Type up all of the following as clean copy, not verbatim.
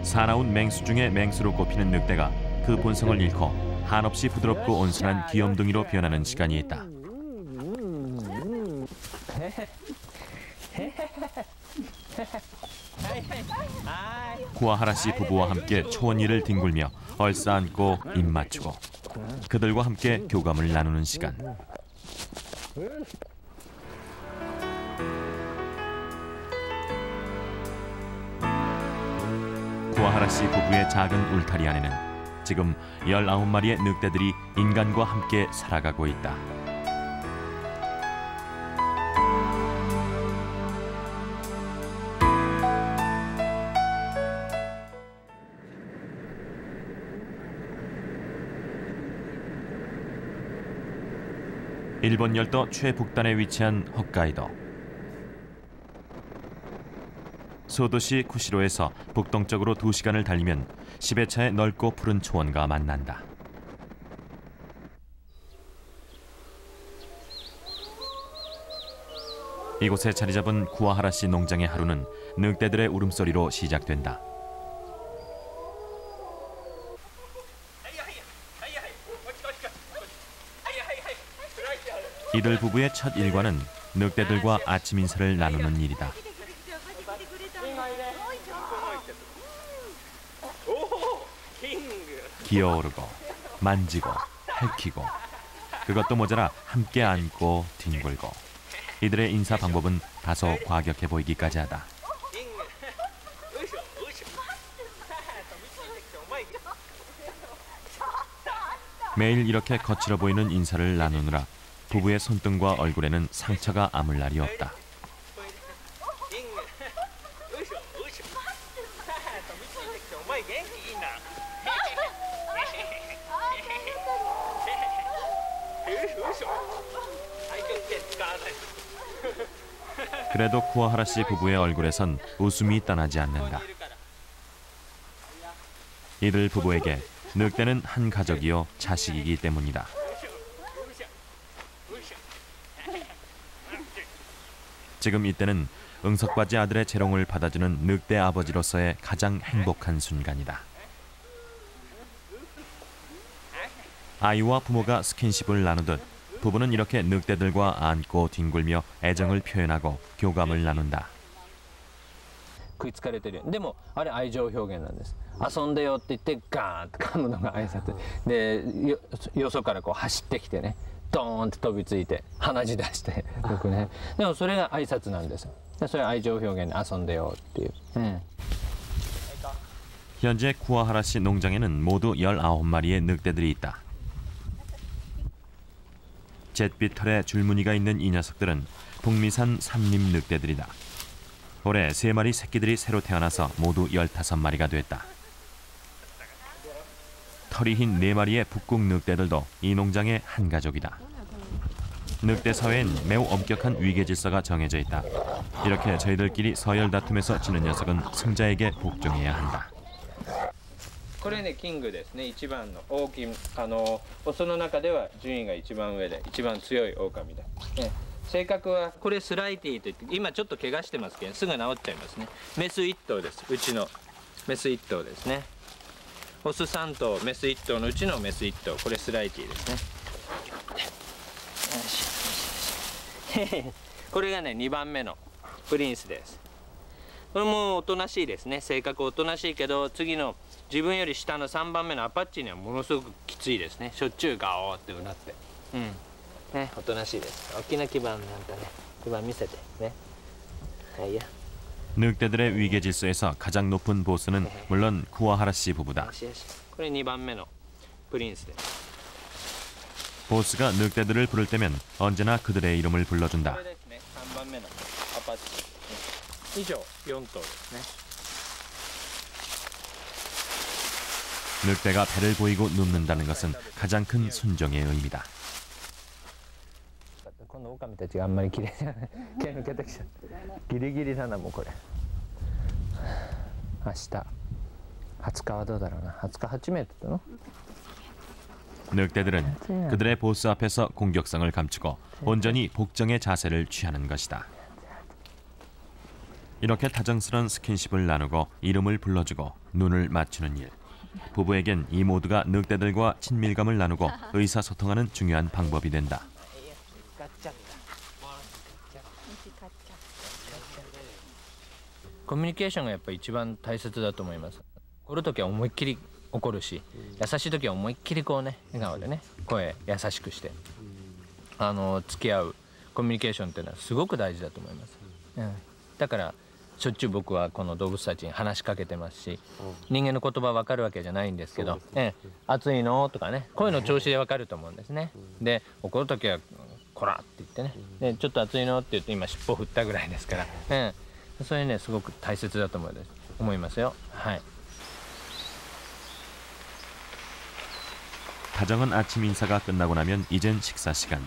사나운 맹수 중에 맹수로 꼽히는 늑대가 그 본성을 잃고 한없이 부드럽고 온순한 귀염둥이로 변하는 시간이 있다. 구아하라 씨 부부와 함께 초원위를 뒹굴며 얼싸안고 입 맞추고 그들과 함께 교감을 나누는 시간. 구아하라 씨 부부의 작은 울타리 안에는 지금 19마리의 늑대들이 인간과 함께 살아가고 있다. 일본 열도 최북단에 위치한 홋카이도. 소도시 쿠시로에서 북동쪽으로 2시간을 달리면 시베차의 넓고 푸른 초원과 만난다. 이곳에 자리 잡은 구아하라 씨 농장의 하루는 늑대들의 울음소리로 시작된다. 이들 부부의 첫 일과는 늑대들과 아침 인사를 나누는 일이다. 기어오르고 만지고 핥히고 그것도 모자라 함께 안고 뒹굴고 이들의 인사 방법은 다소 과격해 보이기까지 하다. 매일 이렇게 거칠어 보이는 인사를 나누느라 부부의 손등과 얼굴에는 상처가 아물 날이 없다. 그래도 구아하라 씨 부부의 얼굴에선 웃음이 떠나지 않는다. 이들 부부에게 늑대는 한 가족이요 자식이기 때문이다. 지금 이때는 응석바지 아들의 재롱을 받아주는 늑대 아버지로서의 가장 행복한 순간이다. 아이와 부모가 스킨십을 나누듯 부부는 이렇게 늑대들과 안고 뒹굴며 애정을 표현하고 교감을 나눈다. 食いつかれてる。でもあれ愛情表現なんです。遊んでよって言ってガーンと噛むのが挨拶で、よそからこう走ってきてね、ドーンって飛びついて鼻血出して僕ね。でもそれが挨拶なんです。それは愛情表現で遊んでよっていう。현재 구아하라 씨 농장에는 모두 19마리의 늑대들이 있다. 잿빛 털에 줄무늬가 있는 이 녀석들은 북미산 삼림 늑대들이다. 올해 3마리 새끼들이 새로 태어나서 모두 15마리가 됐다. 털이 흰 4마리의 북극 늑대들도 이 농장의 한 가족이다. 늑대 사회엔 매우 엄격한 위계 질서가 정해져 있다. 이렇게 저희들끼리 서열 다툼에서 지는 녀석은 승자에게 복종해야 한다. これねキングですね。一番の大きいオスの中では順位が一番上で一番強い狼だ。性格はこれスライティといって今ちょっと怪我してますけどすぐ治っちゃいますね。メス1頭です。うちのメス1頭ですね。オス3頭メス1頭のうちのメス1頭これスライティですね。これがね2番目のプリンスです。これもおとなしいですね。性格おとなしいけど次の自分より下の3番目のアパッチにはものすごくきついですね。しょっちゅうガオーってうなって。ね、おとなしいです。大きな基盤なんかね、基盤見せてね。はいや。 늑대들의 위계 질서에서 가장 높은 보스는 물론 구아하라 씨 부부다. これ2番目のプリンスです。 보스가 늑대들을 부를 때면 언제나 그들의 이름을 불러준다. これですね。3番目のアパッチ。以上4頭ですね。 늑대가 배를 보이고 눕는다는 것은 가장 큰 순종의 의미다. 今度狼たちがあんまり綺麗じゃない。毛抜けてきちゃって。ギリギリだなもうこれ。明日20日はどうだろうな。20日8メートルの? 늑대들은 그들의 보스 앞에서 공격성을 감추고 온전히 복종의 자세를 취하는 것이다. 이렇게 다정스런 스킨십을 나누고 이름을 불러주고 눈을 맞추는 일. 부부에겐 이 모두가 늑대들과 친밀감을 나누고 의사소통하는 중요한 방법이 된다.コミュニケーションがやっぱ一番大切だと思います。怒るときは思いっきり怒るし、優しいときは思いっきりこうね、笑顔でね、声優しくして付き合うコミュニケーションっていうのはすごく大事だと思います。だからしょっちゅう僕はこの動物たちに話しかけてますし、人間の言葉わかるわけじゃないんですけど、暑いのとかね、声の調子でわかると思うんですね。で、怒るときはこらって言ってね、でちょっと暑いのって言って今尻尾振ったぐらいですから、それねすごく大切だと思いますよ。はい。 다정한 아침 인사가 끝나고 나면 이젠 식사 시간.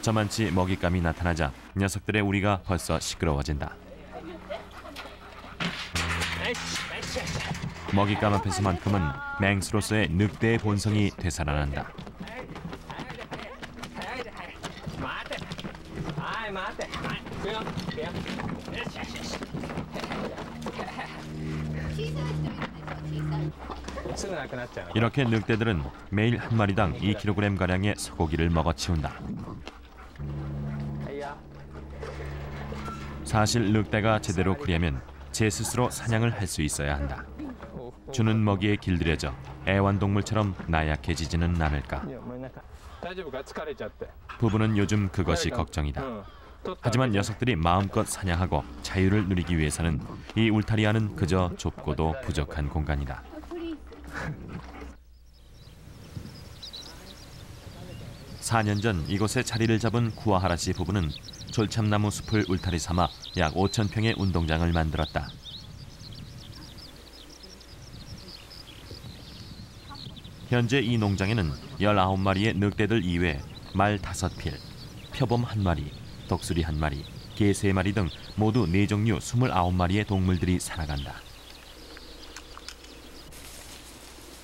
저만치 먹잇감이 나타나자 녀석들의 우리가 벌써 시끄러워진다. 먹잇감 앞에서만큼은 맹수로서의 늑대의 본성이 되살아난다. 이렇게 늑대들은 매일 한 마리당 2kg가량의 소고기를 먹어치운다. 사실 늑대가 제대로 크려면 제 스스로 사냥을 할 수 있어야 한다. 주는 먹이에 길들여져 애완동물처럼 나약해지지는 않을까. 부부는 요즘 그것이 걱정이다. 하지만 녀석들이 마음껏 사냥하고 자유를 누리기 위해서는 이 울타리안은 그저 좁고도 부족한 공간이다. (4년) 전 이곳에 자리를 잡은 쿠와하라 씨 부부는 졸참나무 숲을 울타리 삼아 약 5,000평의 운동장을 만들었다. 현재 이 농장에는 19마리의 늑대들 이외 말 5필, 표범 1마리, 독수리 1마리, 개 3마리 등 모두 4종류 29마리의 동물들이 살아간다.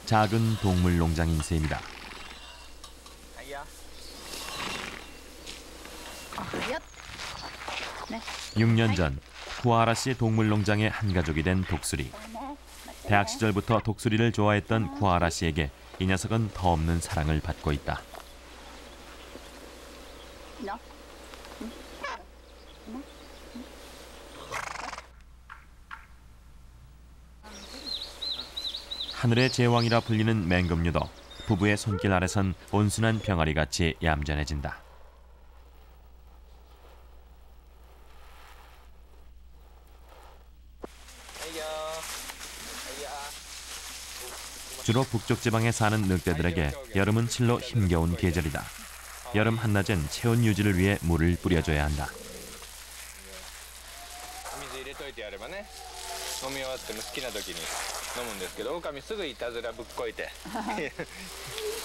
작은 동물 농장인 셈이다. 6년 전 쿠와하라 씨 동물 농장의 한 가족이 된 독수리. 대학 시절부터 독수리를 좋아했던 쿠와하라 씨에게 이 녀석은 더없는 사랑을 받고 있다. 하늘의 제왕이라 불리는 맹금류도 부부의 손길 아래선 온순한 병아리같이 얌전해진다. 주로 북쪽 지방에 사는 늑대들에게 여름은 실로 힘겨운 계절이다. 여름 한낮엔 체온 유지를 위해 물을 뿌려줘야 한다. 飲み終わっても好きな時に飲むんですけど、狼すぐいたずらぶっこいて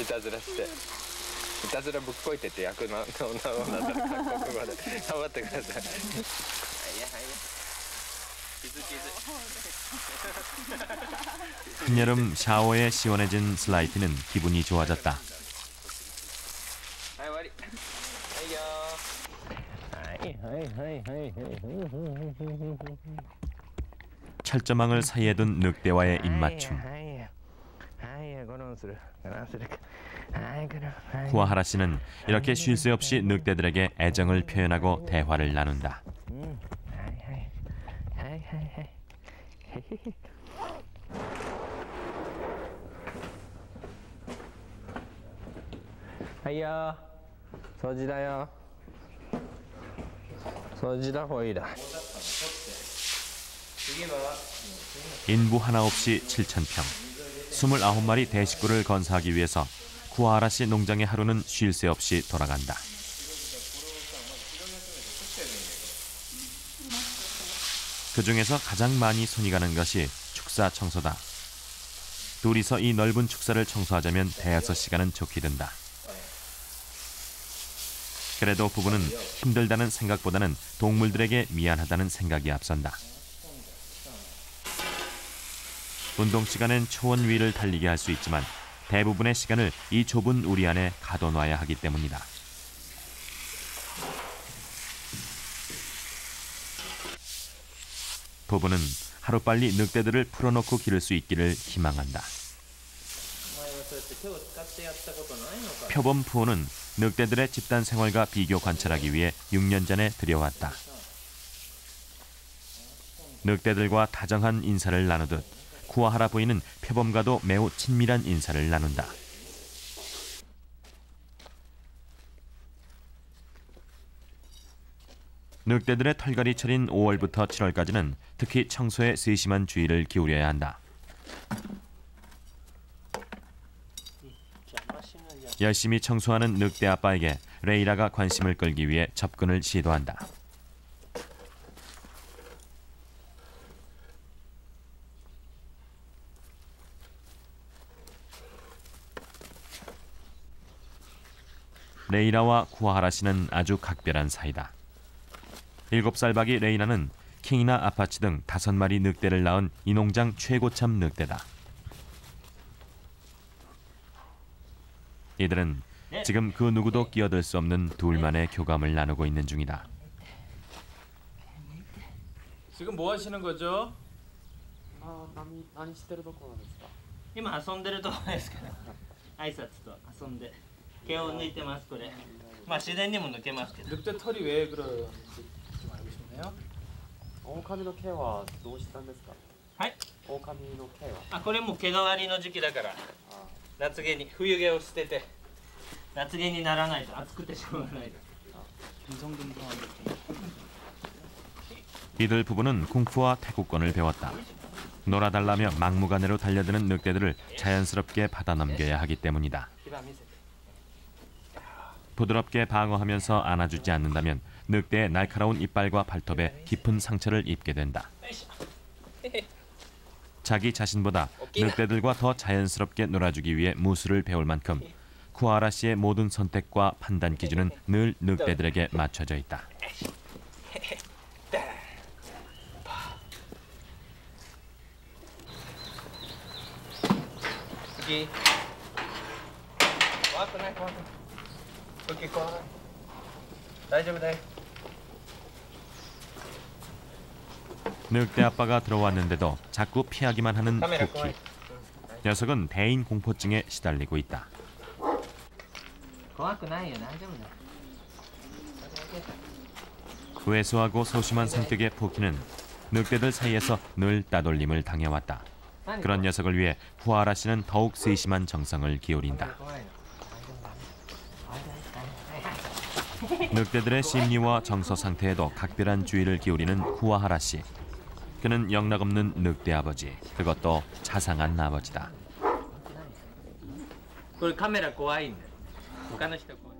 いたずらしていたずらぶっこいてって役の女だったら韓国語で頑張ってください。 한여름 샤워에 시원해진 슬라이티는 기분이 좋아졌다. 철조망을 사이에 둔 늑대와의 입맞춤. 쿠와하라 씨는 이렇게 쉴 새 없이 늑대들에게 애정을 표현하고 대화를 나눈다. 하이야, 소지다요. 소지다 보이다. 인부 하나 없이 7,000평, 29마리 대식구를 건사하기 위해서 쿠와하라 씨 농장의 하루는 쉴 새 없이 돌아간다. 그 중에서 가장 많이 손이 가는 것이 축사 청소다. 둘이서 이 넓은 축사를 청소하자면 대여섯 시간은 좋게 든다. 그래도 부부는 힘들다는 생각보다는 동물들에게 미안하다는 생각이 앞선다. 운동 시간엔 초원 위를 달리게 할 수 있지만 대부분의 시간을 이 좁은 우리 안에 가둬놔야 하기 때문이다. 부부는 하루빨리 늑대들을 풀어놓고 기를 수 있기를 희망한다. 표범 푸오는 늑대들의 집단 생활과 비교 관찰하기 위해 6년 전에 들여왔다. 늑대들과 다정한 인사를 나누듯 쿠아하라 부인은 표범과도 매우 친밀한 인사를 나눈다. 늑대들의 털갈이철인 5월부터 7월까지는 특히 청소에 세심한 주의를 기울여야 한다. 열심히 청소하는 늑대 아빠에게 레이라가 관심을 끌기 위해 접근을 시도한다. 레이라와 쿠아하라 씨는 아주 각별한 사이다. 7살 박이 레이라는 킹이나 아파치 등 5마리 늑대를 낳은 이 농장 최고참 늑대다. 이들은 지금 그 누구도 끼어들 수 없는 둘만의 교감을 나누고 있는 중이다. 지금 뭐 하시는 거죠? 何してるところですか？今遊んでるところですから挨拶と遊んで毛を抜いてますこれまあ自然にも抜けますけど 늑대 털이 왜 그런지 좀 알고 싶네요. 狼の毛はどうしたんですか？はい狼の毛はあこれもう毛替わりの時期だから夏毛に冬毛を捨てて夏毛にならないと暑くてしょうがないです 이들 부부는 쿵푸와 태국권을 배웠다. 놀아달라며 막무가내로 달려드는 늑대들을 자연스럽게 받아넘겨야 하기 때문이다. 부드럽게 방어하면서 안아주지 않는다면 늑대의 날카로운 이빨과 발톱에 깊은 상처를 입게 된다. 자기 자신보다 늑대들과 더 자연스럽게 놀아주기 위해 무술을 배울 만큼 쿠아하라 씨의 모든 선택과 판단 기준은 늘 늑대들에게 맞춰져 있다. 늑대 아빠가 들어왔는데도 자꾸 피하기만 하는 쿠키. 녀석은 대인 공포증에 시달리고 있다. 怖くないよ大丈夫だ 왜소하고 소심한 성격의 쿠키는 늑대들 사이에서 늘 따돌림을 당해왔다. 그런 녀석을 위해 쿠아하라 씨는 더욱 세심한 정성을 기울인다. 늑대들의 심리와 정서 상태에도 각별한 주의를 기울이는 쿠아하라 씨. 그는 영락없는 늑대 아버지, 그것도 자상한 아버지다. これカメラ怖いんだよ他の人怖い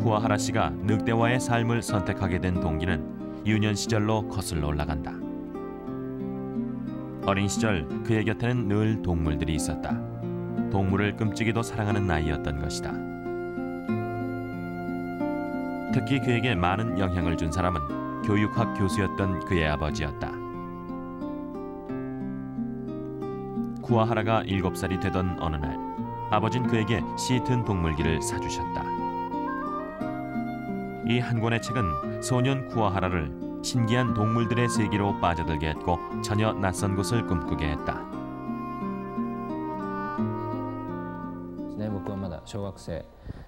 쿠아하라 씨가 늑대와의 삶을 선택하게 된 동기는 유년 시절로 거슬러 올라간다. 어린 시절 그의 곁에는 늘 동물들이 있었다. 동물을 끔찍이도 사랑하는 아이였던 것이다. 특히 그에게 많은 영향을 준 사람은 교육학 교수였던 그의 아버지였다. 쿠아하라가 7살이 되던 어느 날 아버진 그에게 시튼 동물기를 사주셨다. 이 한 권의 책은 소년 쿠아하라를 신기한 동물들의 세계로 빠져들게 했고 전혀 낯선 곳을 꿈꾸게 했다. 僕はまだ小学生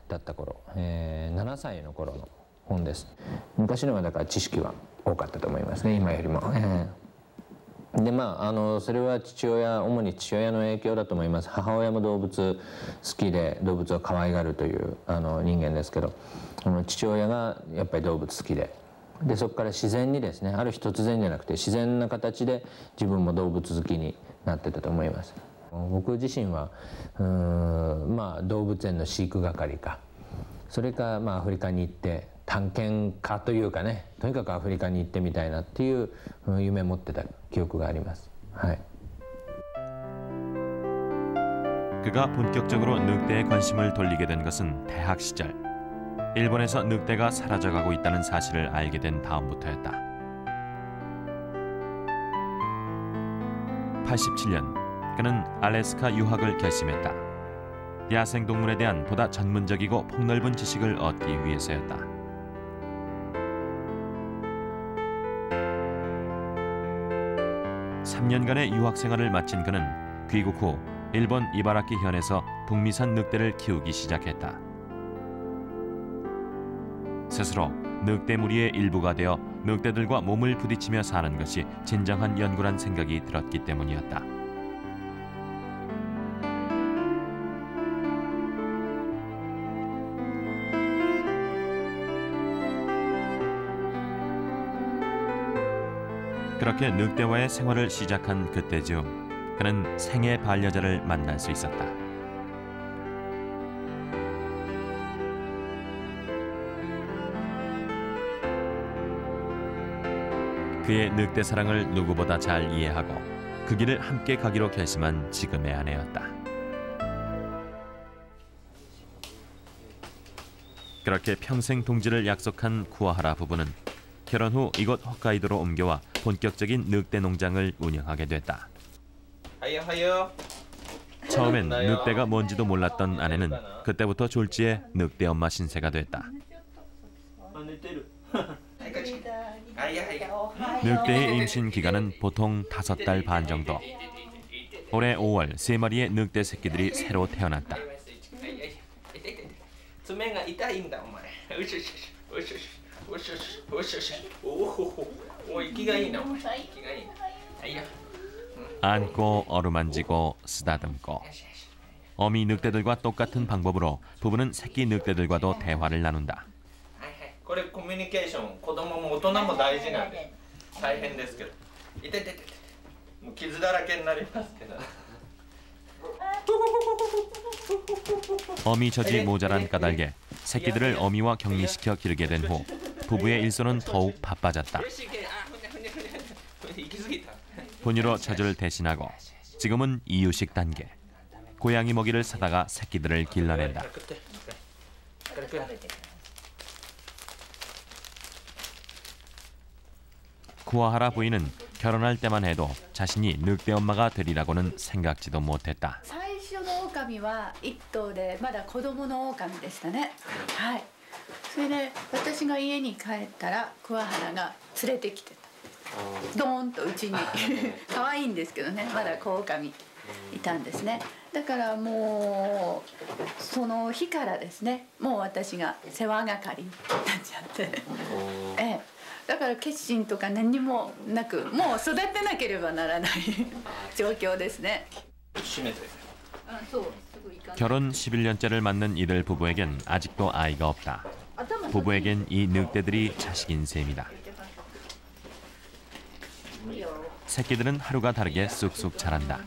だった頃、7歳の頃の本です。昔のはだから知識は多かったと思いますね、今よりも。でそれは主に父親の影響だと思います。母親も動物好きで動物を可愛がるという人間ですけど、父親がやっぱり動物好きで、そこから自然にですね、ある日突然じゃなくて自然な形で自分も動物好きになってたと思います。僕自身は動物園の飼育係か、それかアフリカに行って探検家というかね、とにかくアフリカに行ってみたいなっていう夢を持ってた記憶があります。はい。 그가 본격적으로 늑대에 관심을 돌리게 된 것은 대학 시절. 일본에서 늑대가 사라져가고 있다는 사실을 알게 된 다음부터였다. 87년 그는 알래스카 유학을 결심했다. 야생동물에 대한 보다 전문적이고 폭넓은 지식을 얻기 위해서였다. (3년간의) 유학 생활을 마친 그는 귀국 후 일본 이바라키 현에서 북미산 늑대를 키우기 시작했다. 스스로 늑대 무리의 일부가 되어 늑대들과 몸을 부딪히며 사는 것이 진정한 연구란 생각이 들었기 때문이었다. 그렇게 늑대와의 생활을 시작한 그때 즈음 그는 생애 반려자를 만날 수 있었다. 그의 늑대 사랑을 누구보다 잘 이해하고 그 길을 함께 가기로 결심한 지금의 아내였다. 그렇게 평생 동지를 약속한 쿠와하라 부부는 결혼 후 이곳 홋카이도로 옮겨와 본격적인 늑대 농장을 운영하게 됐다. 처음엔 늑대가 뭔지도 몰랐던 아내는 그때부터 졸지에 늑대 엄마 신세가 됐다. 늑대의 임신 기간은 보통 5달 반 정도. 올해 5월 3마리의 늑대 새끼들이 새로 태어났다. 안고 어루만지고 쓰다듬고. 어미 늑대들과 똑같은 방법으로 부부는 새끼 늑대들과도 대화를 나눈다. これコミュニケーション子供も大人も大事なんで大変ですけどいててててもう傷だらけになりますけど 어미 젖이 모자란 까닭에 새끼들을 어미와 격리시켜 기르게 된 후 부부의 일손은 더욱 바빠졌다. 분유로 젖을 대신하고 지금은 이유식 단계. 고양이 먹이를 사다가 새끼들을 길러낸다. 쿠와하라 부인은 결혼할 때만 해도 자신이 늑대 엄마가 되리라고는 생각지도 못했다. 最初の狼は1頭でまだ子供の狼でしたね。はい。それで私が家に帰ったら桑原が連れてきてた。ドーンとうちに可愛いんですけどね、まだ子狼いたんですね。だからもうその日からですね、もう私が世話係になっちゃって。ええ。だから決心とか何もなくもう育てなければならない状況ですね。 결혼 11년째를 맞는 이들 부부에겐 아직도 아이가 없다. 부부에겐 이 늑대들이 자식인 셈이다. 새끼들은 하루가 다르게 쑥쑥 자란다.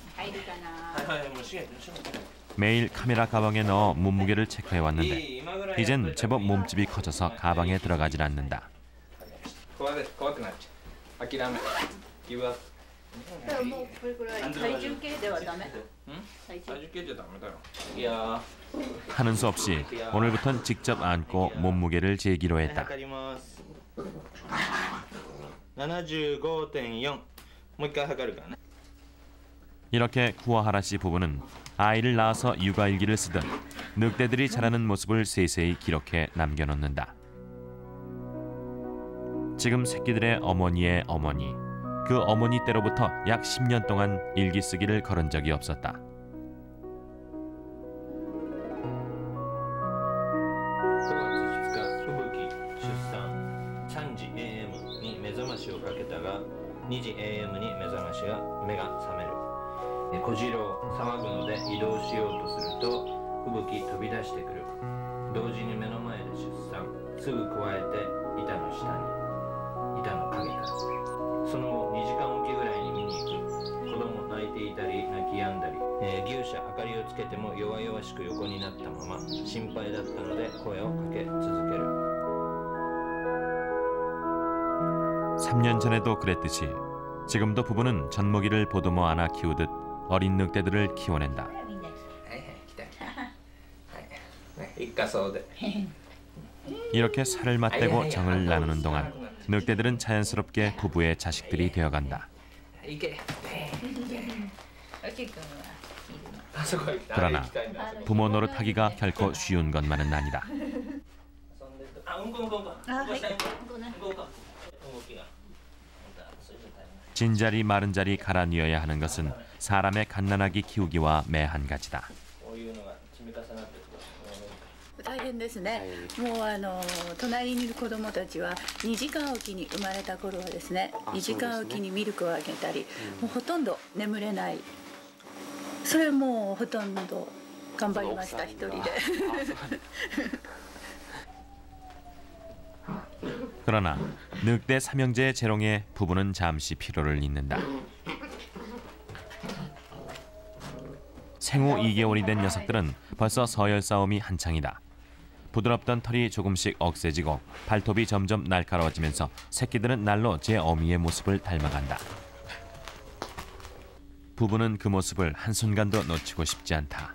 매일 카메라 가방에 넣어 몸무게를 체크해왔는데 이젠 제법 몸집이 커져서 가방에 들어가질 않는다. 怖くなっちゃう諦めギブアップもうこれくらい体重計ではダメ体重計じゃダメだよいや 하는 수 없이 오늘부턴 직접 안고 몸무게를 재기로 했다. 75.4 もう一回測るからね 이렇게 쿠와하라 씨 부부는 아이를 낳아서 육아일기를 쓰듯 늑대들이 자라는 모습을 세세히 기록해 남겨놓는다. 지금 새끼들의 어머니의 어머니, 그 어머니 때로부터 약 10년 동안 일기 쓰기를 걸은 적이 없었다. 3時 AM に目覚ましをかけたが2時 AM に目覚ましが目が覚める小次郎騒ぐので移動しようとすると吹雪飛び出してくる同時に目の前で出産すぐ加えて板の下に板の影からその後2時間おきぐらいに見に行く子供泣いていたり泣き止んだり、牛舎明かりをつけても弱々しく横になったまま心配だったので声をかけ続ける 3년 전에도 그랬듯이 지금도 부부는 젖먹이를 보듬어 안아 키우듯 어린 늑대들을 키워낸다. 이렇게 살을 맞대고 정을 나누는 동안 늑대들은 자연스럽게 부부의 자식들이 되어간다. 그러나 부모 노릇하기가 결코 쉬운 것만은 아니다. あ、うんこうんこうんこ。うんこしたいうんこ。うんこうんこ。動きが。そういうの大変。 진자리 마른 자리 갈아 뉘어야 하는 것은 사람의 갓난아기 키우기와 매한 가지다. こういうのが積み重なってると。大変ですね。もう隣にいる子供たちは2時間おきに生まれた頃はですね、2時間おきにミルクをあげたり、もうほとんど眠れない。それもうほとんど頑張りました一人で。 그러나 늑대 삼형제의 재롱에 부부는 잠시 피로를 잇는다. 생후 2개월이 된 녀석들은 벌써 서열 싸움이 한창이다. 부드럽던 털이 조금씩 억세지고 발톱이 점점 날카로워지면서 새끼들은 날로 제 어미의 모습을 닮아간다. 부부는 그 모습을 한순간도 놓치고 싶지 않다.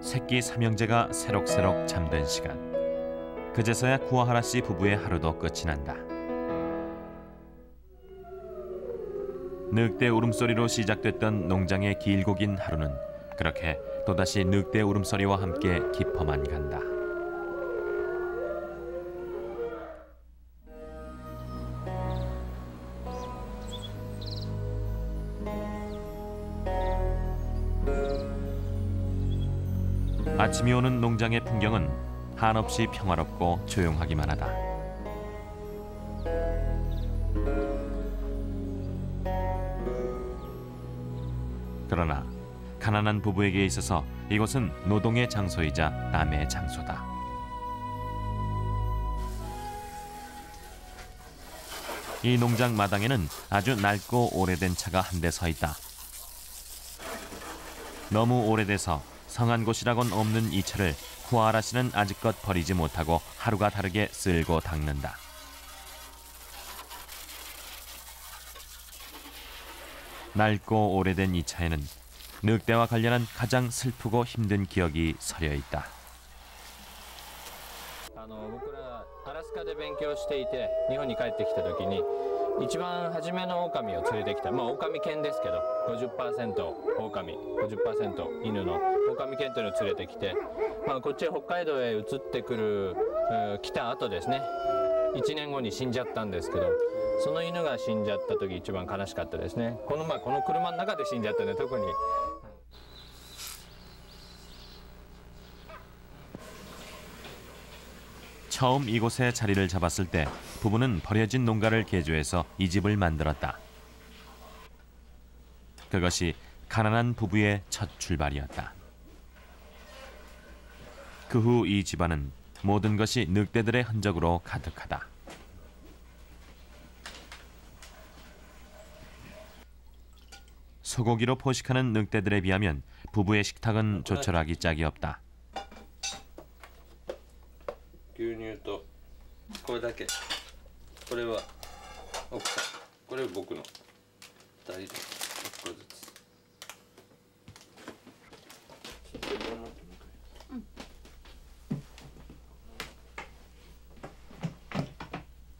새끼 삼형제가 새록새록 잠든 시간. 그제서야 쿠와하라 씨 부부의 하루도 끝이 난다. 늑대 울음소리로 시작됐던 농장의 길고 긴 하루는 그렇게 또다시 늑대 울음소리와 함께 깊어만 간다. 아침이 오는 농장의 풍경은 한없이 평화롭고 조용하기만 하다. 그러나 가난한 부부에게 있어서 이곳은 노동의 장소이자 남의 장소다. 이 농장 마당에는 아주 낡고 오래된 차가 한 대 서 있다. 너무 오래돼서 성한 곳이라곤 없는 이 차를 쿠와하라 씨는 아직껏 버리지 못하고 하루가 다르게 쓸고 닦는다. 낡고 오래된 이 차에는 늑대와 관련한 가장 슬프고 힘든 기억이 서려 있다. 僕らアラスカで勉強していて日本に帰ってきた時に一番初めの狼を連れてきた、まあ狼犬ですけど 50% 狼 50% 犬の狼犬というのを連れてきて、まあ、こっちへ北海道へ移ってくる来た後ですね1年後に死んじゃったんですけど、その犬が死んじゃった時一番悲しかったですね。この車の中で死んじゃったね特に。 처음 이곳에 자리를 잡았을 때 부부는 버려진 농가를 개조해서 이 집을 만들었다. 그것이 가난한 부부의 첫 출발이었다. 그 후 이 집안은 모든 것이 늑대들의 흔적으로 가득하다. 소고기로 포식하는 늑대들에 비하면 부부의 식탁은 조촐하기 짝이 없다. 牛乳とこれだけ、これは奥さん、これは僕の2人で1個ずつ。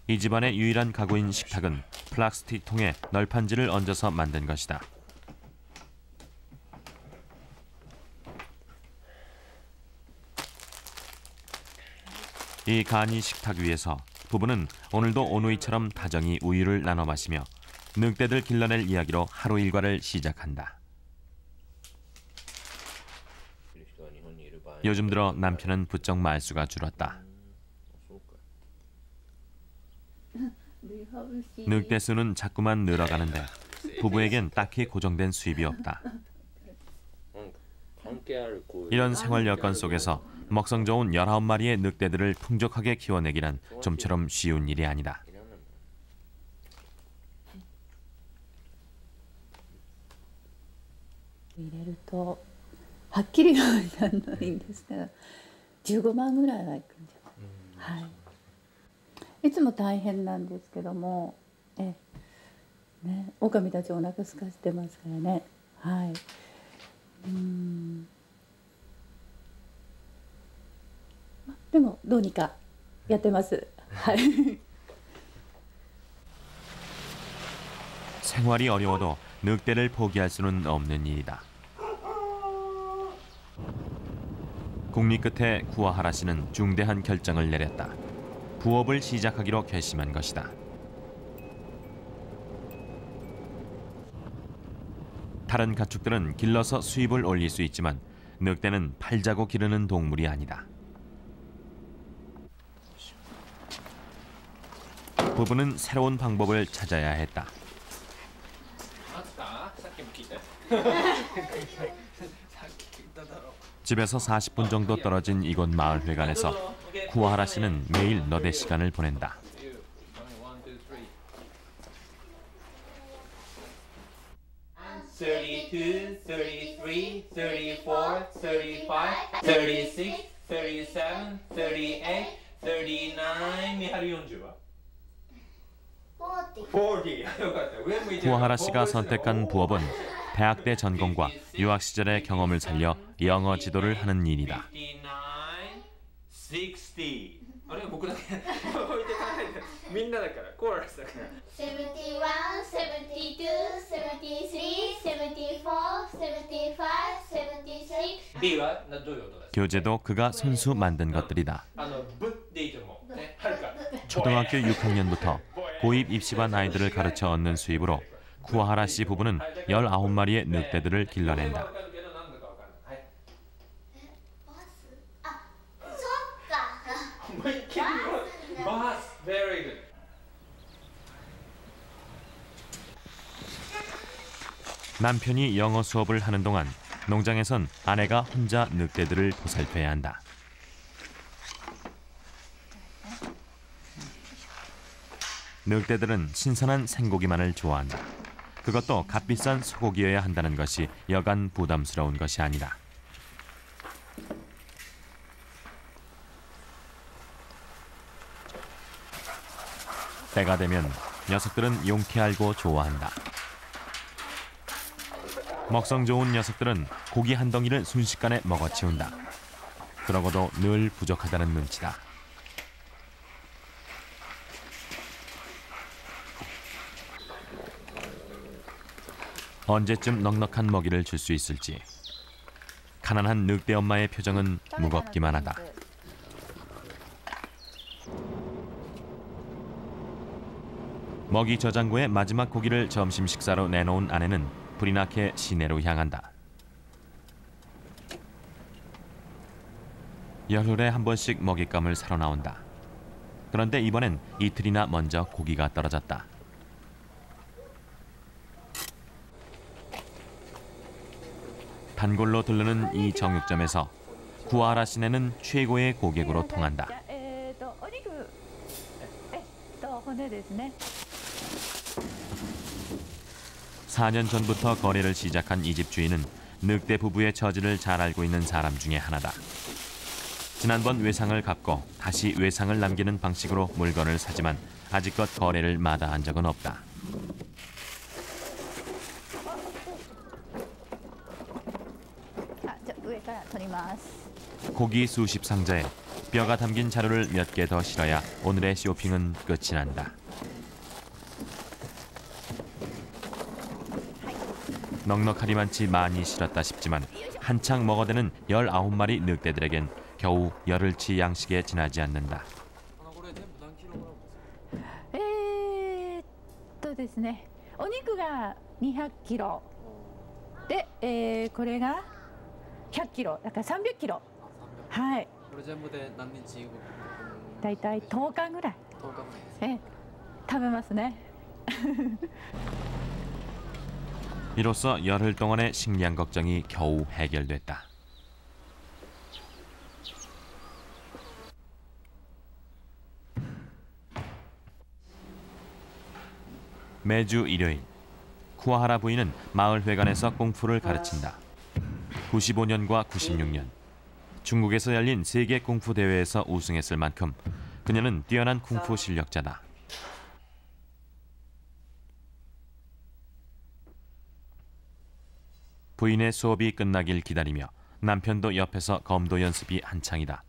이 집안의 유일한 가구인 식탁은 플라스틱 통에 널판지를 얹어서 만든 것이다. 이 간이 식탁 위에서 부부는 오늘도 오누이처럼 다정히 우유를 나눠 마시며 늑대들 길러낼 이야기로 하루 일과를 시작한다. 요즘 들어 남편은 부쩍 말수가 줄었다. 늑대 수는 자꾸만 늘어가는데 부부에겐 딱히 고정된 수입이 없다. 이런 생활 여건 속에서 먹성 좋은 19마리의 늑대들을 풍족하게 키워내기란 좀처럼 쉬운 일이 아니다. 入れるとはっきりはならないんですが、15万ぐらいは行くんじゃない、はい、いつも大変なんですけども、狼たちお腹空かせてますからね。はい。でもどうにかやってます。はい。 생활이 어려워도 늑대를 포기할 수는 없는 일이다. 국리 끝에 구아하라 씨는 중대한 결정을 내렸다. 부업을 시작하기로 결심한 것이다. 다른 가축들은 길러서 수입을 올릴 수 있지만 늑대는 팔자고 기르는 동물이 아니다. 부부는 새로운 방법을 찾아야 했다. 집에서 40분 정도 떨어진 이곳 마을회관에서 구아하라 씨는 매일 너댓 시간을 보낸다. 구아하라 씨가 선택한 부업은 대학 때 전공과 유학 시절의 경험을 살려 영어 지도를 하는 일이다. みんなだからコーラスだから。71, 72, 73, 74, 75, 76. Bはどういう音だ。 교재도 그가 손수 만든 것들이다. ブでいいと思う。ね、はるか。 초등학교 6학년부터 고입 입시반 아이들을 가르쳐 얻는 수입으로 구아하라 씨 부부는 19마리의 늑대들을 길러낸다. 남편이 영어 수업을 하는 동안 농장에선 아내가 혼자 늑대들을 보살펴야 한다. 늑대들은 신선한 생고기만을 좋아한다. 그것도 값비싼 소고기여야 한다는 것이 여간 부담스러운 것이 아니다. 때가 되면 녀석들은 용케 알고 좋아한다. 먹성 좋은 녀석들은 고기 한 덩이를 순식간에 먹어치운다. 그러고도 늘 부족하다는 눈치다. 언제쯤 넉넉한 먹이를 줄 수 있을지. 가난한 늑대 엄마의 표정은 무겁기만 하다. 먹이 저장고에 마지막 고기를 점심 식사로 내놓은 아내는 불이 나게 시내로 향한다. 열흘에 한 번씩 먹잇감을 사러 나온다. 그런데 이번엔 이틀이나 먼저 고기가 떨어졌다. 단골로 들르는 이 정육점에서 구아하라 씨네는 최고의 고객으로 통한다. 4년 전부터 거래를 시작한 이 집 주인은 늑대 부부의 처지를 잘 알고 있는 사람 중에 하나다. 지난번 외상을 갚고 다시 외상을 남기는 방식으로 물건을 사지만 아직껏 거래를 마다한 적은 없다. 고기 수십 상자에 뼈가 담긴 자루를 몇 개 더 실어야 오늘의 쇼핑은 끝이 난다. 넉넉하리만치 많이 실었다 싶지만 한창 먹어대는 19마리 늑대들에겐 겨우 열흘치 양식에 지나지 않는다. ですね、お肉が200キロで、これが100キロだから300キロ。はい。これ全部で何日？だいたい10日ぐらい。10日ぐらい。食べますね。 이로써 열흘 동안의 식량 걱정이 겨우 해결됐다. 매주 일요일, 구아하라 부인은 마을 회관에서 꽁푸를 가르친다. 95년과 96년, 중국에서 열린 세계 쿵푸 대회에서 우승했을 만큼 그녀는 뛰어난 쿵푸 실력자다. 부인의 수업이 끝나길 기다리며 남편도 옆에서 검도 연습이 한창이다.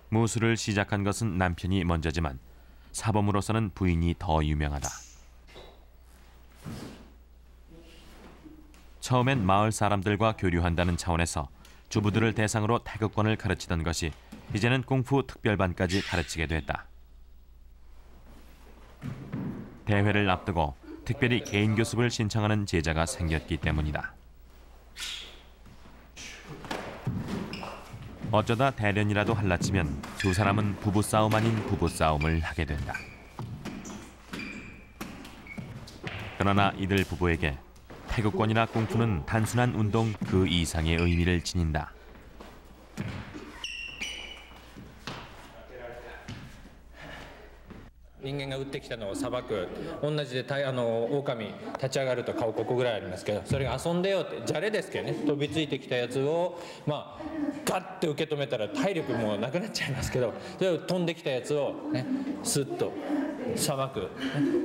무술을 시작한 것은 남편이 먼저지만 사범으로서는 부인이 더 유명하다. 처음엔 마을 사람들과 교류한다는 차원에서 주부들을 대상으로 태극권을 가르치던 것이 이제는 쿵푸 특별반까지 가르치게 됐다. 대회를 앞두고 특별히 개인 교습을 신청하는 제자가 생겼기 때문이다. 어쩌다 대련이라도 할라치면 두 사람은 부부싸움 아닌 부부싸움을 하게 된다. 그러나 이들 부부에게 태극권이나 쿵푸는 단순한 운동 그 이상의 의미를 지닌다. 人間が撃ってきたのをさばく、同じで狼立ち上がると顔ここぐらいありますけど、それが遊んでよってじゃれですけどね、飛びついてきたやつをガッて受け止めたら体力もうなくなっちゃいますけど、それを飛んできたやつをねスッとさばく、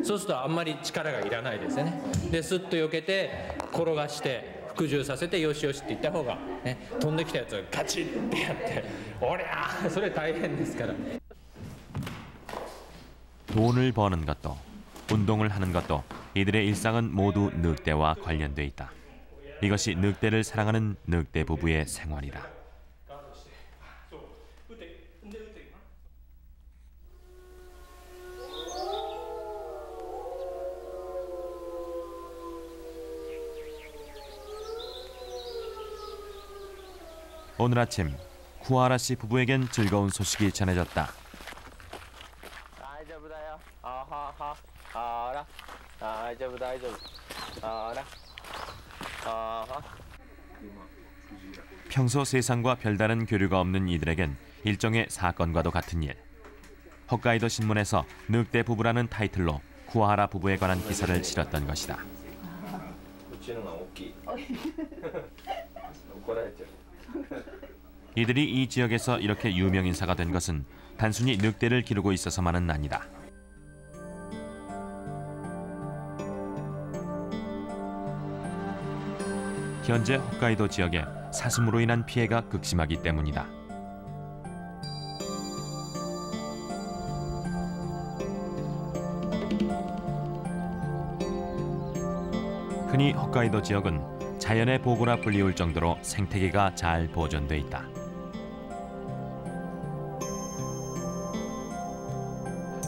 そうするとあんまり力がいらないですよね。でスッと避けて転がして服従させてよしよしって言った方がね、飛んできたやつをガチッてやっておりゃーそれ大変ですから。 돈을 버는 것도 운동을 하는 것도 이들의 일상은 모두 늑대와 관련돼 있다. 이것이 늑대를 사랑하는 늑대 부부의 생활이다. 오늘 아침 쿠아라 씨 부부에겐 즐거운 소식이 전해졌다. 평소 세상과 별다른 교류가 없는 이들에겐 일종의 사건과도 같은 일. 홋카이도 신문에서 늑대 부부라는 타이틀로 쿠아하라 부부에 관한 기사를 실었던 것이다. 이들이 이 지역에서 이렇게 유명 인사가 된 것은 단순히 늑대를 기르고 있어서만은 아니다. 현재 홋카이도 지역에 사슴으로 인한 피해가 극심하기 때문이다. 흔히 홋카이도 지역은 자연의 보고라 불리울 정도로 생태계가 잘 보존돼 있다.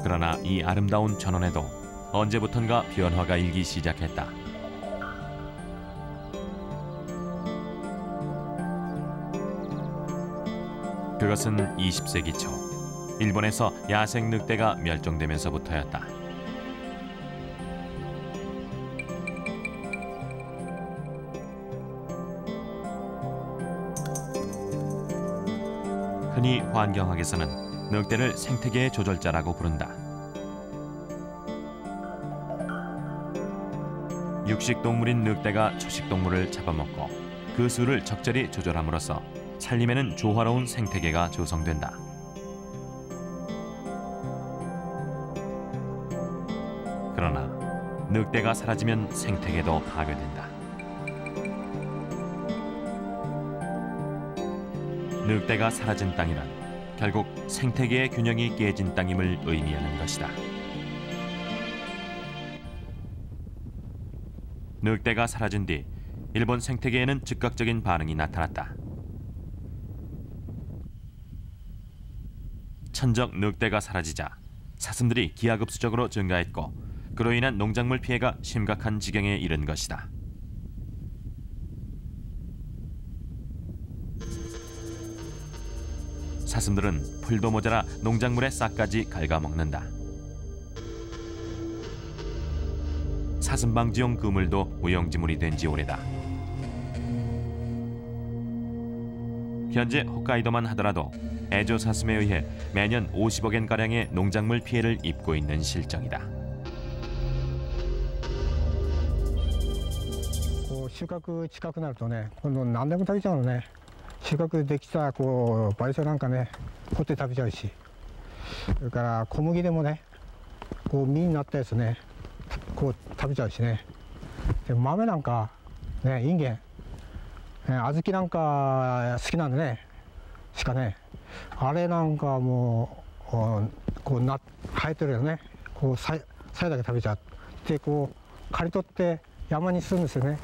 그러나 이 아름다운 전원에도 언제부턴가 변화가 일기 시작했다. 그것은 20세기 초 일본에서 야생 늑대가 멸종되면서부터였다. 흔히 환경학에서는 늑대를 생태계의 조절자라고 부른다. 육식동물인 늑대가 초식동물을 잡아먹고 그 수를 적절히 조절함으로써 살림에는 조화로운 생태계가 조성된다. 그러나 늑대가 사라지면 생태계도 파괴된다. 늑대가 사라진 땅이란 결국 생태계의 균형이 깨진 땅임을 의미하는 것이다. 늑대가 사라진 뒤 일본 생태계에는 즉각적인 반응이 나타났다. 천적 늑대가 사라지자 사슴들이 기하급수적으로 증가했고 그로 인한 농작물 피해가 심각한 지경에 이른 것이다. 사슴들은 풀도 모자라 농작물의 싹까지 갉아먹는다. 사슴 방지용 그물도 무용지물이 된 지 오래다. 현재 홋카이도만 하더라도 애조 사슴에 의해 매년 50억엔가량의 농작물 피해를 입고 있는 실정이다. 収穫近くなるとね、今度何でも食べちゃうのね。収穫できたこうバリソなんかね、掘って食べちゃうし、それから小麦でもね、こう実になったやつね、こう食べちゃうしね。で豆なんかね、インゲン、小豆なんか好きなんでね、鹿ね、あれなんかもうこう生えてるよね、こうさやだけ食べちゃって、こう刈り取って山にするんですよね、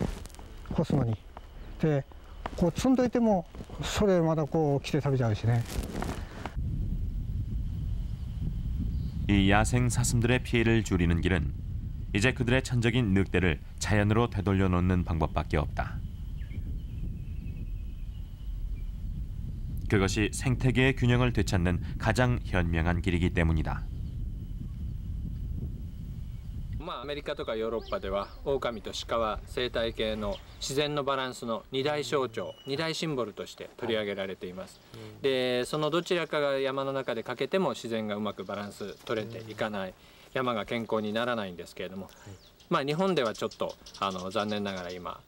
干すのに。でこう積んどいてもそれまたこう来て食べちゃうしね。 이 야생 사슴들의 피해를 줄이는 길은 이제 그들의 천적인 늑대를 자연으로 되돌려 놓는 방법밖에 없다. 그것이 생태계의 균형을 되찾는 가장 현명한 길이기 때문이다. アメリカとかヨーロッパでは狼と鹿は生態系の自然のバランスの二大象徴、二大シンボルとして取り上げられています。でそのどちらかが山の中で欠けても自然がうまくバランス取れていかない、山が健康にならないんですけれども、日本ではちょっと残念ながら今、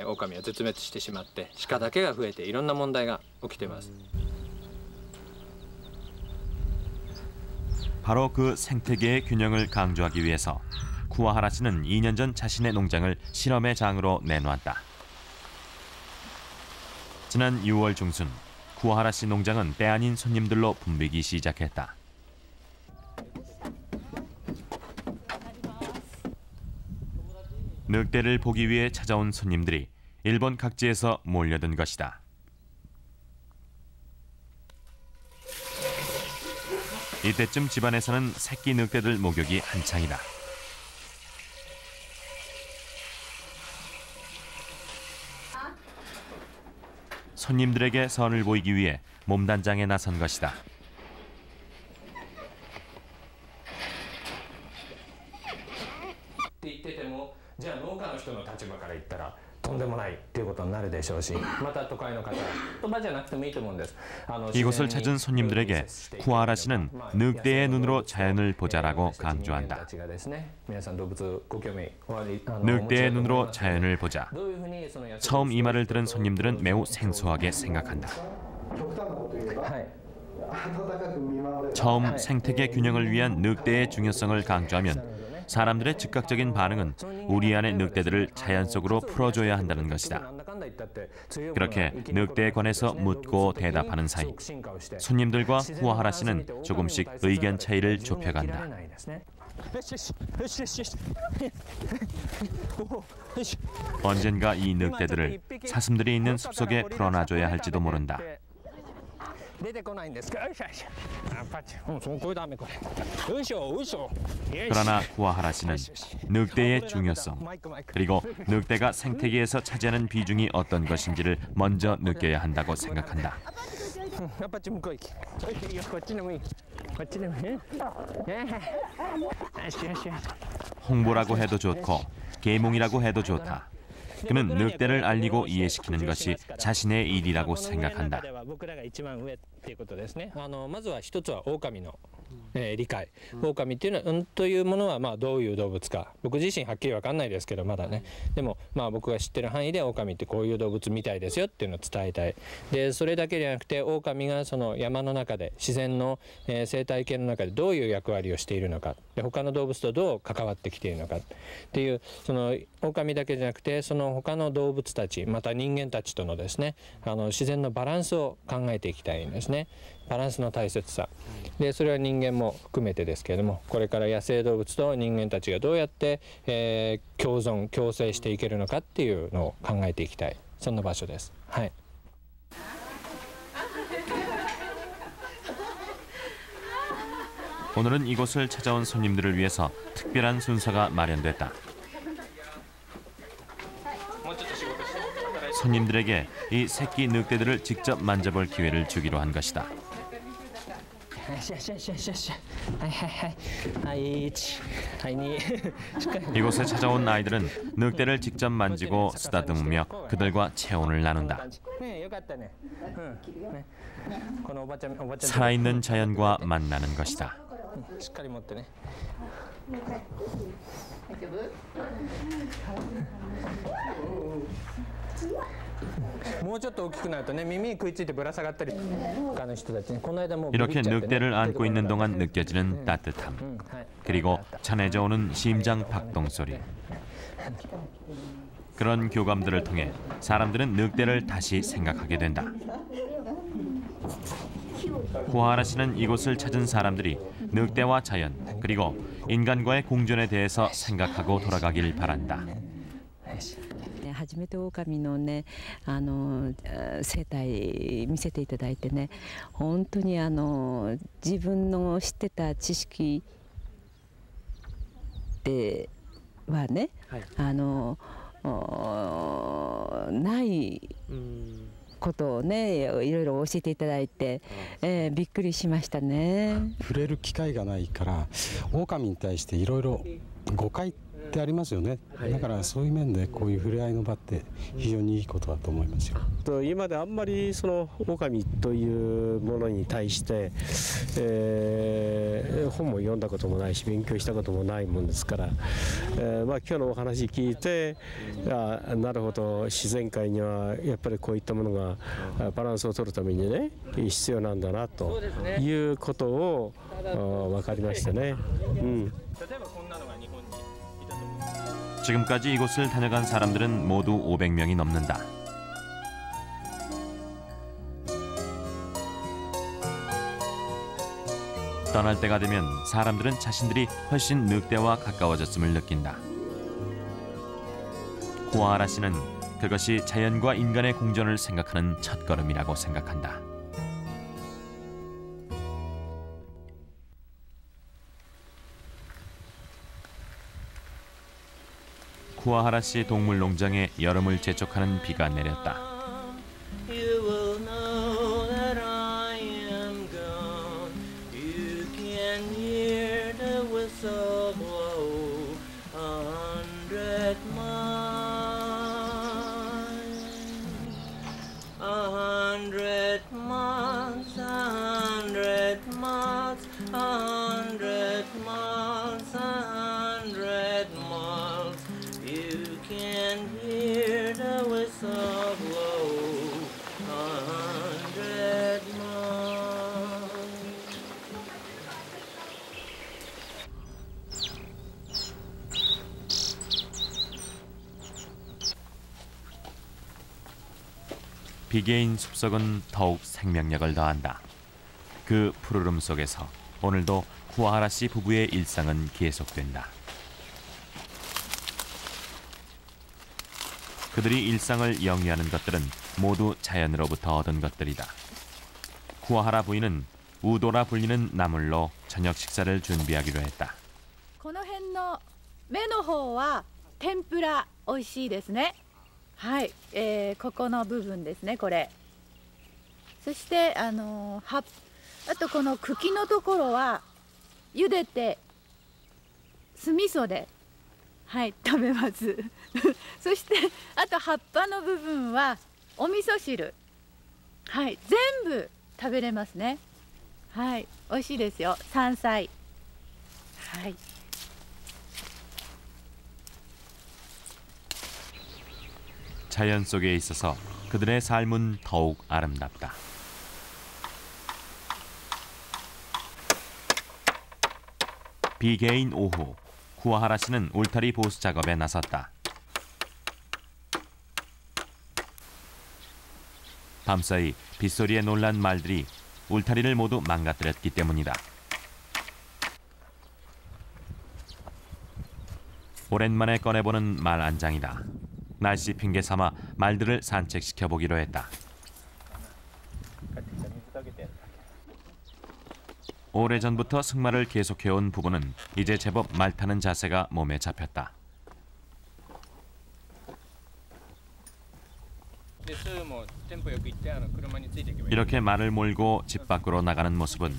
狼は絶滅してしまって鹿だけが増えていろんな問題が起きています。 바로 그 생태계의 균형을 강조하기 위해서 쿠와하라 씨는 2년 전 자신의 농장을 실험의 장으로 내놓았다. 지난 6월 중순 쿠와하라 씨 농장은 때 아닌 손님들로 붐비기 시작했다. 늑대를 보기 위해 찾아온 손님들이 일본 각지에서 몰려든 것이다. 이때쯤 집안에서는 새끼 늑대들 목욕이 한창이다. 손님들에게 선을 보이기 위해 몸단장에 나선 것이다. とんでもないっていうことになるでしょうし、また都会の方、言葉じゃなくてもいいと思うんです。 이곳을 찾은 손님들에게 쿠와하라 씨는 늑대의 눈으로 자연을 보자라고 강조한다. 늑대의 눈으로 자연을 보자. 처음 이 말을 들은 손님들은 매우 생소하게 생각한다. 처음 생태계 균형을 위한 늑대의 중요성을 강조하면 사람들의 즉각적인 반응은 우리 안의 늑대들을 자연 속으로 풀어줘야 한다는 것이다. 그렇게 늑대에 관해서 묻고 대답하는 사이 손님들과 쿠와하라 씨는 조금씩 의견 차이를 좁혀간다. 언젠가 이 늑대들을 사슴들이 있는 숲속에 풀어놔줘야 할지도 모른다. 그러나 쿠와하라 씨는 늑대의 중요성, 그리고 늑대가 생태계에서 차지하는 비중이 어떤 것인지를 먼저 느껴야 한다고 생각한다. 홍보라고 해도 좋고 계몽이라고 해도 좋다. 그는 늑대를 알리고 이해시키는 것이 자신의 일이라고 생각한다. まずは一つは狼の理解。狼っていうのはというものはどういう動物か、僕自身はっきり分かんないですけどまだね。でも僕が知ってる範囲で狼ってこういう動物みたいですよっていうのを伝えたい。でそれだけじゃなくて狼がその山の中で自然の生態系の中でどういう役割をしているのか、で他の動物とどう関わってきているのかっていう、その狼だけじゃなくてその他の動物たちまた人間たちとのですね、自然のバランスを考えていきたいんですね。バランスの大切さで、それは人間も含めてですけれども、これから野生動物と人間たちがどうやって、共存共生していけるのかっていうのを考えていきたい、そんな場所です。はい。 오늘은 이곳을 찾아온 손님들을 위해서 특별한 순서가 마련됐다. 손님들에게 이 새끼 늑대들을 직접 만져볼 기회를 주기로 한 것이다. 이곳에 찾아온 아이들은 늑대를 직접 만지고 쓰다듬으며 그들과 체온을 나눈다. 살아있는 자연과 만나는 것이다. もうちょっと大きくなるとね、耳に食いついてぶら下がったり、他の人たちね、この間もうビビっ 이렇게 ちゃってね 늑대를 안고 있는 동안 느껴지는 따뜻함, 그리고 전해져 오는 심장 박동 소리. 그런 교감들을 통해 사람들은 늑대를 다시 생각하게 된다. 쿠아하라 씨는 이곳을 찾은 사람들이 늑대와 자연, 그리고 인간과의 공존에 대해서 생각하고 돌아가길 바란다. 初めて狼のね生態見せていただいてね、本当に自分の知ってた知識ではね、ないことをねいろいろ教えていただいて、びっくりしましたね。触れる機会がないから狼に対していろいろ誤解ってありますよね。だからそういう面でこういう触れ合いの場って非常にいいことだと思いますよ。今まであんまりその狼というものに対して、本も読んだこともないし勉強したこともないもんですから、今日のお話聞いてなるほど自然界にはやっぱりこういったものがバランスを取るためにね必要なんだなということを分かりましたね。지금까지 이곳을 다녀간 사람들은 모두 500명이 넘는다. 떠날 때가 되면 사람들은 자신들이 훨씬 늑대와 가까워졌음을 느낀다. 쿠아하라 씨는 그것이 자연과 인간의 공존을 생각하는 첫걸음이라고 생각한다. 쿠아하라 씨 동물농장에 여름을 재촉하는 비가 내렸다. 비계인 숲속은 더욱 생명력을 더한다. 그 푸르름 속에서 오늘도 쿠아하라 씨 부부의 일상은 계속된다. 그들이 일상을 영위하는 것들은 모두 자연으로부터 얻은 것들이다. 쿠아하라 부인은 우도라 불리는 나물로 저녁 식사를 준비하기로 했다. この辺の芽の方は天ぷら美味しいですね。はい、ここの部分ですね、これ。そしてあとこの茎のところは茹でて酢味噌で、はい、食べます。そしてあと葉っぱの部分はお味噌汁、はい、全部食べれますね。はい、美味しいですよ。山菜、はい。 자연 속에 있어서 그들의 삶은 더욱 아름답다. 비계인 오후, 쿠아하라 씨는 울타리 보수 작업에 나섰다. 밤사이 빗소리에 놀란 말들이 울타리를 모두 망가뜨렸기 때문이다. 오랜만에 꺼내보는 말 안장이다. 날씨 핑계 삼아 말들을 산책시켜 보기로 했다. 오래전부터 승마를 계속해온 부부는 이제 제법 말 타는 자세가 몸에 잡혔다. 이렇게 말을 몰고 집 밖으로 나가는 모습은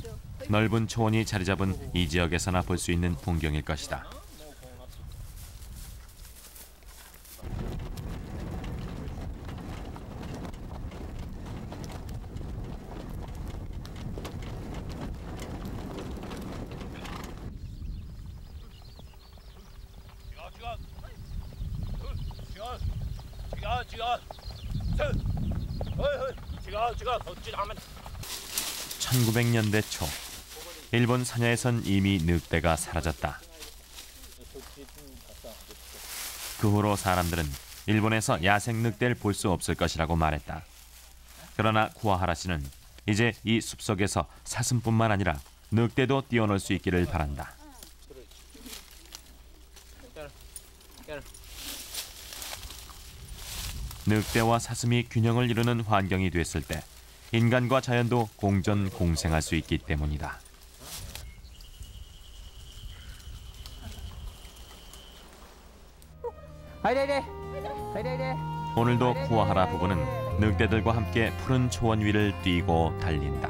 넓은 초원이 자리 잡은 이 지역에서나 볼 수 있는 풍경일 것이다. (1900년대) 초 일본 사냐에선 이미 늑대가 사라졌다. 그 후로 사람들은 일본에서 야생 늑대를 볼 수 없을 것이라고 말했다. 그러나 쿠와하라 씨는 이제 이 숲속에서 사슴뿐만 아니라 늑대도 뛰어놀 수 있기를 바란다. 늑대와 사슴이 균형을 이루는 환경이 됐을 때 인간과 자연도 공존공생할 수 있기 때문이다. 오늘도 쿠와하라 부부는 늑대들과 함께 푸른 초원 위를 뛰고 달린다.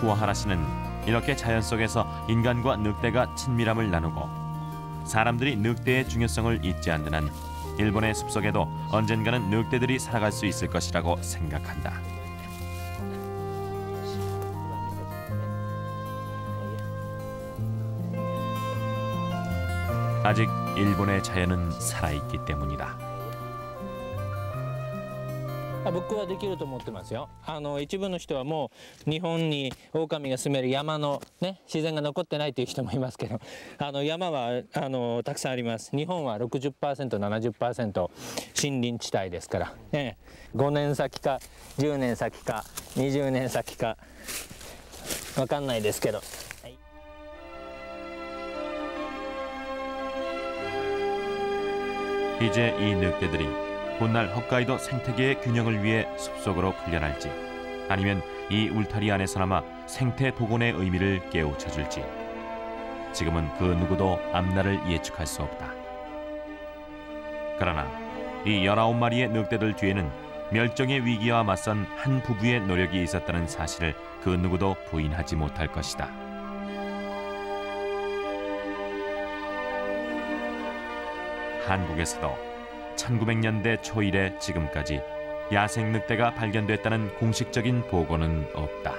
쿠와하라 씨는 이렇게 자연 속에서 인간과 늑대가 친밀함을 나누고 사람들이 늑대의 중요성을 잊지 않는 한 일본의 숲속에도 언젠가는 늑대들이 살아갈 수 있을 것이라고 생각한다. 아직 일본의 자연은 살아있기 때문이다. 僕はできると思ってますよ。一部の人はもう日本に狼が住める山のね自然が残ってないという人もいますけど、山はたくさんあります。日本は 60%、70% 森林地帯ですから、5年先か10年先か20年先かわかんないですけど。 이제 이 늑대들이 훗날 홋카이도 생태계의 균형을 위해 숲속으로 풀려날지 아니면 이 울타리 안에서나마 생태 복원의 의미를 깨우쳐줄지 지금은 그 누구도 앞날을 예측할 수 없다. 그러나 이 19마리의 늑대들 뒤에는 멸종의 위기와 맞선 한 부부의 노력이 있었다는 사실을 그 누구도 부인하지 못할 것이다. 한국에서도 1900년대 초 이래 지금까지 야생 늑대가 발견됐다는 공식적인 보고는 없다.